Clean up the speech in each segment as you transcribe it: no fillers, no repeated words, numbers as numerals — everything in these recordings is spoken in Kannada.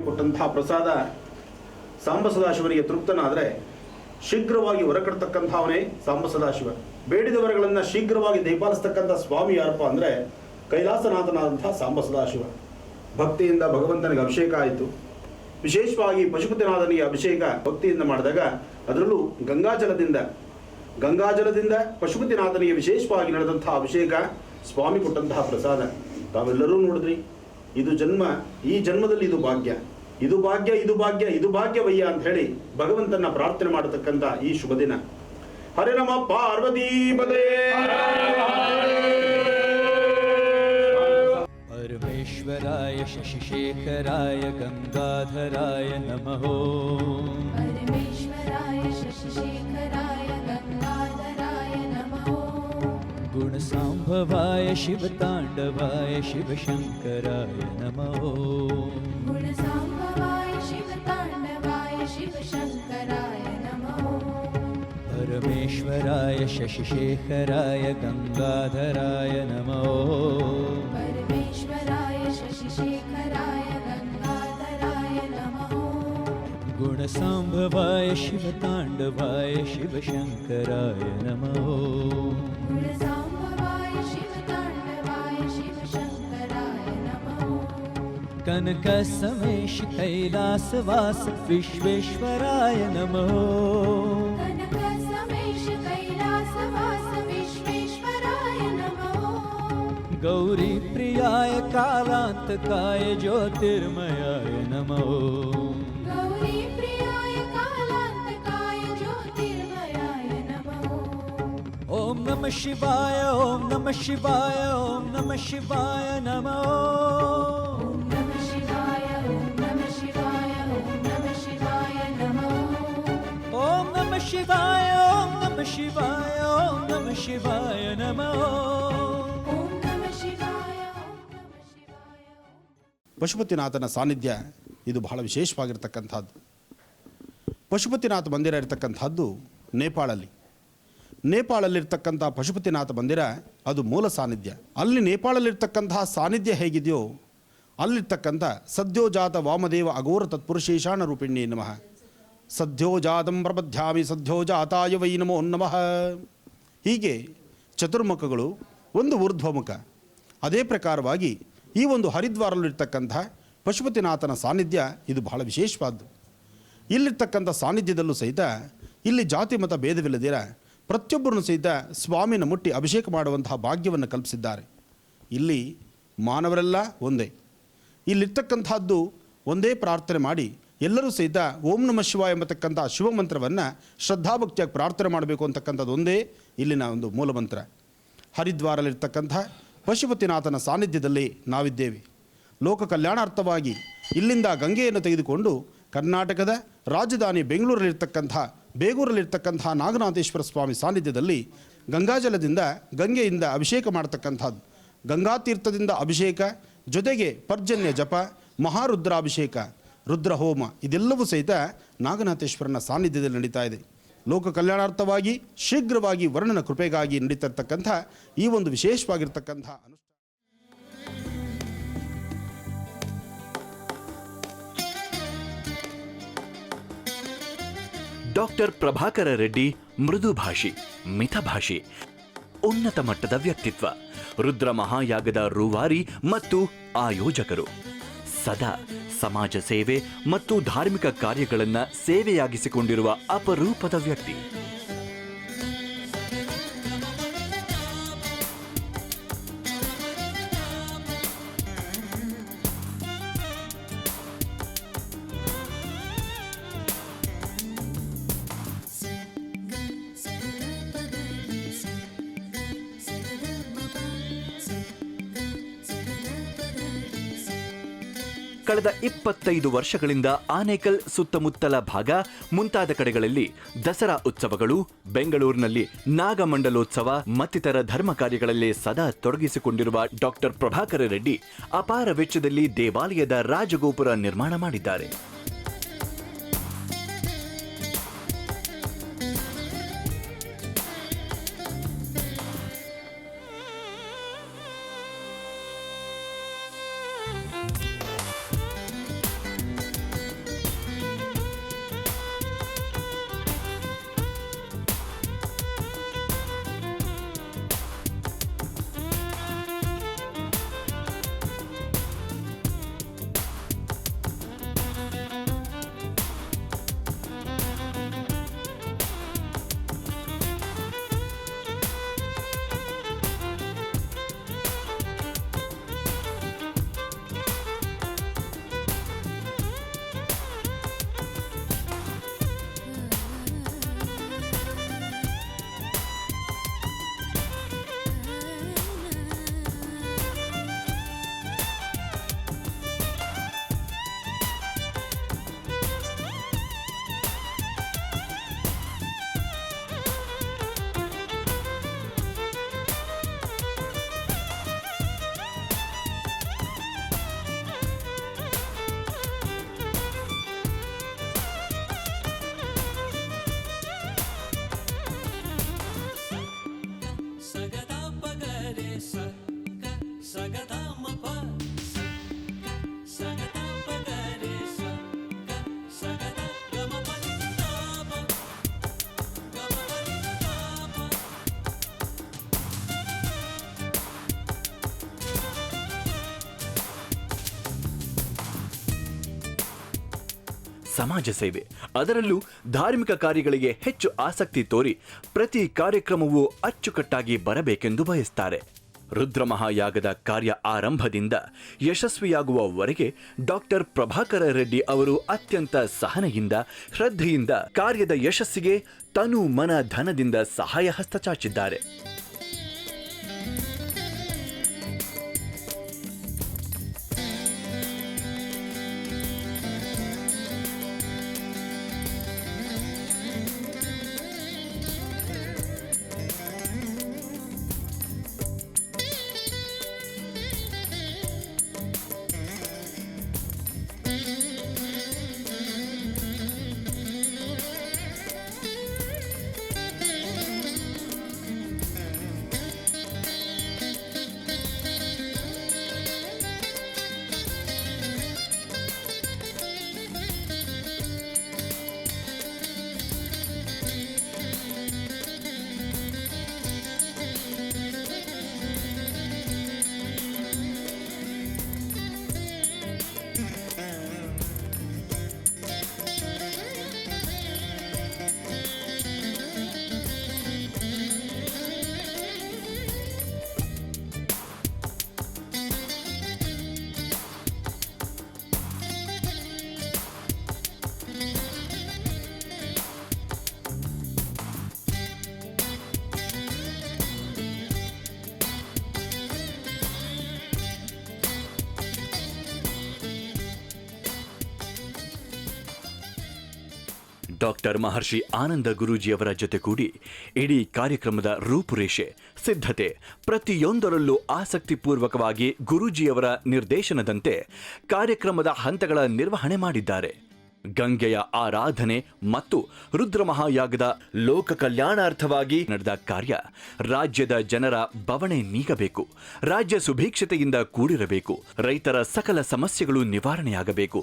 ಸ್ವಾಮಿ ಕೊಟ್ಟಂತಹ ಪ್ರಸಾದ ಸಾಂಬ ಸದಾಶಿವನಿಗೆ ತೃಪ್ತನಾದರೆ ಶೀಘ್ರವಾಗಿ ಹೊರಕಡ್ತಕ್ಕಂಥವನೇ ಸಾಂಬ ಸದಾಶಿವ. ಬೇಡಿದ ವರಗಳನ್ನು ಶೀಘ್ರವಾಗಿ ದಯಪಾಲಿಸ್ತಕ್ಕಂಥ ಸ್ವಾಮಿ ಯಾರಪ್ಪ ಅಂದರೆ ಕೈಲಾಸನಾಥನಾದಂಥ ಸಾಂಬ ಸದಾಶಿವ. ಭಕ್ತಿಯಿಂದ ಭಗವಂತನಿಗೆ ಅಭಿಷೇಕ ಆಯಿತು. ವಿಶೇಷವಾಗಿ ಪಶುಪತಿನಾಥನಿಗೆ ಅಭಿಷೇಕ ಭಕ್ತಿಯಿಂದ ಮಾಡಿದಾಗ ಅದರಲ್ಲೂ ಗಂಗಾಜಲದಿಂದ ಪಶುಪತಿನಾಥನಿಗೆ ವಿಶೇಷವಾಗಿ ನಡೆದಂಥ ಅಭಿಷೇಕ ಸ್ವಾಮಿ ಕೊಟ್ಟಂತಹ ಪ್ರಸಾದ ತಾವೆಲ್ಲರೂ ನೋಡಿದ್ರಿ. ಇದು ಜನ್ಮ, ಈ ಜನ್ಮದಲ್ಲಿ ಇದು ಭಾಗ್ಯ, ಇದು ಭಾಗ್ಯ, ಇದು ಭಾಗ್ಯ, ಇದು ಭಾಗ್ಯವಯ್ಯ ಅಂತ ಹೇಳಿ ಭಗವಂತನ ಪ್ರಾರ್ಥನೆ ಮಾಡತಕ್ಕಂಥ ಈ ಶುಭ ದಿನ. ಹರೇ ನಮ ಪಾರ್ವತೀಪದೇ. परमेश्वराय शशिशेखराय गंगाधराय नमः. परमेश्वराय शशिशेखराय गंगाधराय नमः. गुणसाम्भवाय शिवताण्डवाय शिवशंकराय नमः. गुणसाम्भवाय शिवताण्डवाय शिवशंकराय नमः. परमेश्वराय शशिशेखराय गंगाधराय नमः. परमेश्वराय शशिशेखराय गंगाधराय नमः. गुणसाम्भवाय शिवताण्डवाय शिवशंकराय नमः. गुणसाम्भवाय शिवताण्डवाय शिवशंकराय नमः. कनकसमेश कैलासवास विश्वेश्वराय नमः. कनकसमेश कैलासवास विश्वेश्वराय नमः. गौरी प्रियाय कालांतकाय ज्योतिर्मयाय नमः. गौरी प्रियाय कालांतकाय ज्योतिर्मयाय नमः. ओम नमः शिवाय, ओम नमः शिवाय, ओम नमः शिवाय नमः. ओम नमः शिवाय, ओम नमः शिवाय, ओम नमः शिवाय नमः. ओम नमः शिवाय, ओम नमः शिवाय, ओम नमः शिवाय नमः. ओम नमः शिवाय, ओम नमः शिवाय. ಪಶುಪತಿನಾಥನ ಸಾನ್ನಿಧ್ಯ ಇದು ಬಹಳ ವಿಶೇಷವಾಗಿರ್ತಕ್ಕಂಥದ್ದು. ಪಶುಪತಿನಾಥ ಮಂದಿರ ಇರತಕ್ಕಂಥದ್ದು ನೇಪಾಳಲ್ಲಿರ್ತಕ್ಕಂಥ ಪಶುಪತಿನಾಥ ಮಂದಿರ ಅದು ಮೂಲ ಸಾನ್ನಿಧ್ಯ. ಅಲ್ಲಿ ನೇಪಾಳಲ್ಲಿರ್ತಕ್ಕಂತಹ ಸಾನ್ನಿಧ್ಯ ಹೇಗಿದೆಯೋ ಅಲ್ಲಿರ್ತಕ್ಕಂಥ ಸದ್ಯೋಜಾತ ವಾಮದೇವ ಅಘೋರ ತತ್ಪುರುಷೇಶಾಣ ರೂಪಿಣ್ಯೇ ನಮಃ. ಸದ್ಯೋಜಾತಂ ಪ್ರಪದ್ಯಾಮಿ ಸದ್ಯೋಜಾತಾಯ ವೈ ನಮೋ ನಮಃ. ಹೀಗೆ ಚತುರ್ಮುಖಗಳು, ಒಂದು ಊರ್ಧ್ವಮುಖ. ಅದೇ ಪ್ರಕಾರವಾಗಿ ಈ ಒಂದು ಹರಿದ್ವಾರಲ್ಲಿರ್ತಕ್ಕಂಥ ಪಶುಪತಿನಾಥನ ಸಾನ್ನಿಧ್ಯ ಇದು ಬಹಳ ವಿಶೇಷವಾದ್ದು. ಇಲ್ಲಿರ್ತಕ್ಕಂಥ ಸಾನ್ನಿಧ್ಯದಲ್ಲೂ ಸಹಿತ ಇಲ್ಲಿ ಜಾತಿ ಮತ ಭೇದವಿಲ್ಲದಿರ ಪ್ರತಿಯೊಬ್ಬರನ್ನು ಸಹಿತ ಸ್ವಾಮಿನ ಮುಟ್ಟಿ ಅಭಿಷೇಕ ಮಾಡುವಂತಹ ಭಾಗ್ಯವನ್ನು ಕಲ್ಪಿಸಿದ್ದಾರೆ. ಇಲ್ಲಿ ಮಾನವರೆಲ್ಲ ಒಂದೇ. ಇಲ್ಲಿರ್ತಕ್ಕಂಥದ್ದು ಒಂದೇ ಪ್ರಾರ್ಥನೆ ಮಾಡಿ ಎಲ್ಲರೂ ಸಹಿತ ಓಂ ನಮಃ ಶಿವಾಯ ಎಂಬತಕ್ಕಂಥ ಶಿವಮಂತ್ರವನ್ನು ಶ್ರದ್ಧಾಭಕ್ತಿಯಾಗಿ ಪ್ರಾರ್ಥನೆ ಮಾಡಬೇಕು ಅಂತಕ್ಕಂಥದ್ದು ಒಂದೇ ಇಲ್ಲಿನ ಒಂದು ಮೂಲಮಂತ್ರ. ಹರಿದ್ವಾರಲ್ಲಿರ್ತಕ್ಕಂಥ ಪಶುಪತಿನಾಥನ ಸಾನ್ನಿಧ್ಯದಲ್ಲಿ ನಾವಿದ್ದೇವೆ. ಲೋಕ ಕಲ್ಯಾಣಾರ್ಥವಾಗಿ ಇಲ್ಲಿಂದ ಗಂಗೆಯನ್ನು ತೆಗೆದುಕೊಂಡು ಕರ್ನಾಟಕದ ರಾಜಧಾನಿ ಬೆಂಗಳೂರಲ್ಲಿರ್ತಕ್ಕಂಥ ಬೇಗೂರಲ್ಲಿರ್ತಕ್ಕಂಥ ನಾಗನಾಥೇಶ್ವರ ಸ್ವಾಮಿ ಸಾನ್ನಿಧ್ಯದಲ್ಲಿ ಗಂಗೆಯಿಂದ ಅಭಿಷೇಕ ಮಾಡತಕ್ಕಂಥದ್ದು. ಗಂಗಾತೀರ್ಥದಿಂದ ಅಭಿಷೇಕ ಜೊತೆಗೆ ಪರ್ಜನ್ಯ ಜಪ, ಮಹಾರುದ್ರಾಭಿಷೇಕ, ರುದ್ರಹೋಮ ಇದೆಲ್ಲವೂ ಸಹಿತ ನಾಗನಾಥೇಶ್ವರನ ಸಾನ್ನಿಧ್ಯದಲ್ಲಿ ನಡೀತಾ ಇದೆ. ಲೋಕ ಕಲ್ಯಾಣಾರ್ಥವಾಗಿ ಶೀಘ್ರವಾಗಿ ವರ್ಣನ ಕೃಪೆಗಾಗಿ ನಡೀತಿರ್ತಕ್ಕಂಥ ಈ ಒಂದು ವಿಶೇಷವಾಗಿರ್ತಕ್ಕಂಥ ಅನುಷ್ಠಾನ. ಡಾಕ್ಟರ್ ಪ್ರಭಾಕರ ರೆಡ್ಡಿ ಮೃದು ಭಾಷಿ, ಮಿತಭಾಷಿ, ಉನ್ನತ ಮಟ್ಟದ ವ್ಯಕ್ತಿತ್ವ, ರುದ್ರ ಮಹಾಯಾಗದ ರೂವಾರಿ ಮತ್ತು ಆಯೋಜಕರು. ಸದಾ ಸಮಾಜ ಸೇವೆ ಮತ್ತು ಧಾರ್ಮಿಕ ಕಾರ್ಯಗಳನ್ನು ಸೇವೆಯಾಗಿಸಿಕೊಂಡಿರುವ ಅಪರೂಪದ ವ್ಯಕ್ತಿ. ಕಳೆದ 25 ವರ್ಷಗಳಿಂದ ಆನೇಕಲ್ ಸುತ್ತಮುತ್ತಲ ಭಾಗ ಮುಂತಾದ ಕಡೆಗಳಲ್ಲಿ ದಸರಾ ಉತ್ಸವಗಳು, ಬೆಂಗಳೂರಿನಲ್ಲಿ ನಾಗಮಂಡಲೋತ್ಸವ ಮತ್ತಿತರ ಧರ್ಮ ಕಾರ್ಯಗಳಲ್ಲಿ ಸದಾ ತೊಡಗಿಸಿಕೊಂಡಿರುವ ಡಾಕ್ಟರ್ ಪ್ರಭಾಕರ ರೆಡ್ಡಿ ಅಪಾರ ವೆಚ್ಚದಲ್ಲಿ ದೇವಾಲಯದ ರಾಜಗೋಪುರ ನಿರ್ಮಾಣ ಮಾಡಿದ್ದಾರೆ. ಸಮಾಜ ಸೇವೆ, ಅದರಲ್ಲೂ ಧಾರ್ಮಿಕ ಕಾರ್ಯಗಳಿಗೆ ಹೆಚ್ಚು ಆಸಕ್ತಿ ತೋರಿ ಪ್ರತಿ ಕಾರ್ಯಕ್ರಮವೂ ಅಚ್ಚುಕಟ್ಟಾಗಿ ಬರಬೇಕೆಂದು ಬಯಸ್ತಾರೆ. ರುದ್ರಮಹಾಯಾಗದ ಕಾರ್ಯ ಆರಂಭದಿಂದ ಯಶಸ್ವಿಯಾಗುವವರೆಗೆ ಡಾಕ್ಟರ್ ಪ್ರಭಾಕರ ರೆಡ್ಡಿ ಅವರು ಅತ್ಯಂತ ಸಹನೆಯಿಂದ, ಶ್ರದ್ಧೆಯಿಂದ ಕಾರ್ಯದ ಯಶಸ್ಸಿಗೆ ತನು ಮನ ಧನದಿಂದ ಸಹಾಯ ಹಸ್ತ ಚಾಚಿದ್ದಾರೆ. ಡಾಕ್ಟರ್ ಮಹರ್ಷಿ ಆನಂದ ಗುರೂಜಿಯವರ ಜೊತೆಗೂಡಿ ಇಡೀ ಕಾರ್ಯಕ್ರಮದ ರೂಪುರೇಷೆ, ಸಿದ್ಧತೆ ಪ್ರತಿಯೊಂದರಲ್ಲೂ ಆಸಕ್ತಿಪೂರ್ವಕವಾಗಿ ಗುರೂಜಿಯವರ ನಿರ್ದೇಶನದಂತೆ ಕಾರ್ಯಕ್ರಮದ ಹಂತಗಳ ನಿರ್ವಹಣೆ ಮಾಡಿದ್ದಾರೆ. ಗಂಗೆಯ ಆರಾಧನೆ ಮತ್ತು ರುದ್ರಮಹಾಯಾಗದ ಲೋಕ ಕಲ್ಯಾಣಾರ್ಥವಾಗಿ ನಡೆದ ಕಾರ್ಯ ರಾಜ್ಯದ ಜನರ ಬವಣೆ ನೀಗಬೇಕು, ರಾಜ್ಯ ಸುಭಿಕ್ಷತೆಯಿಂದ ಕೂಡಿರಬೇಕು, ರೈತರ ಸಕಲ ಸಮಸ್ಯೆಗಳು ನಿವಾರಣೆಯಾಗಬೇಕು,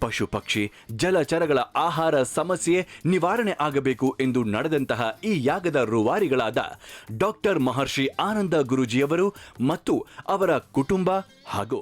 ಪಶು ಪಕ್ಷಿ ಜಲಚರಗಳ ಆಹಾರ ಸಮಸ್ಯೆ ನಿವಾರಣೆ ಆಗಬೇಕು ಎಂದು ನಡೆದಂತಹ ಈ ಯಾಗದ ರೂವಾರಿಗಳಾದ ಡಾಕ್ಟರ್ ಮಹರ್ಷಿ ಆನಂದ ಗುರೂಜಿಯವರು ಮತ್ತು ಅವರ ಕುಟುಂಬ ಹಾಗೂ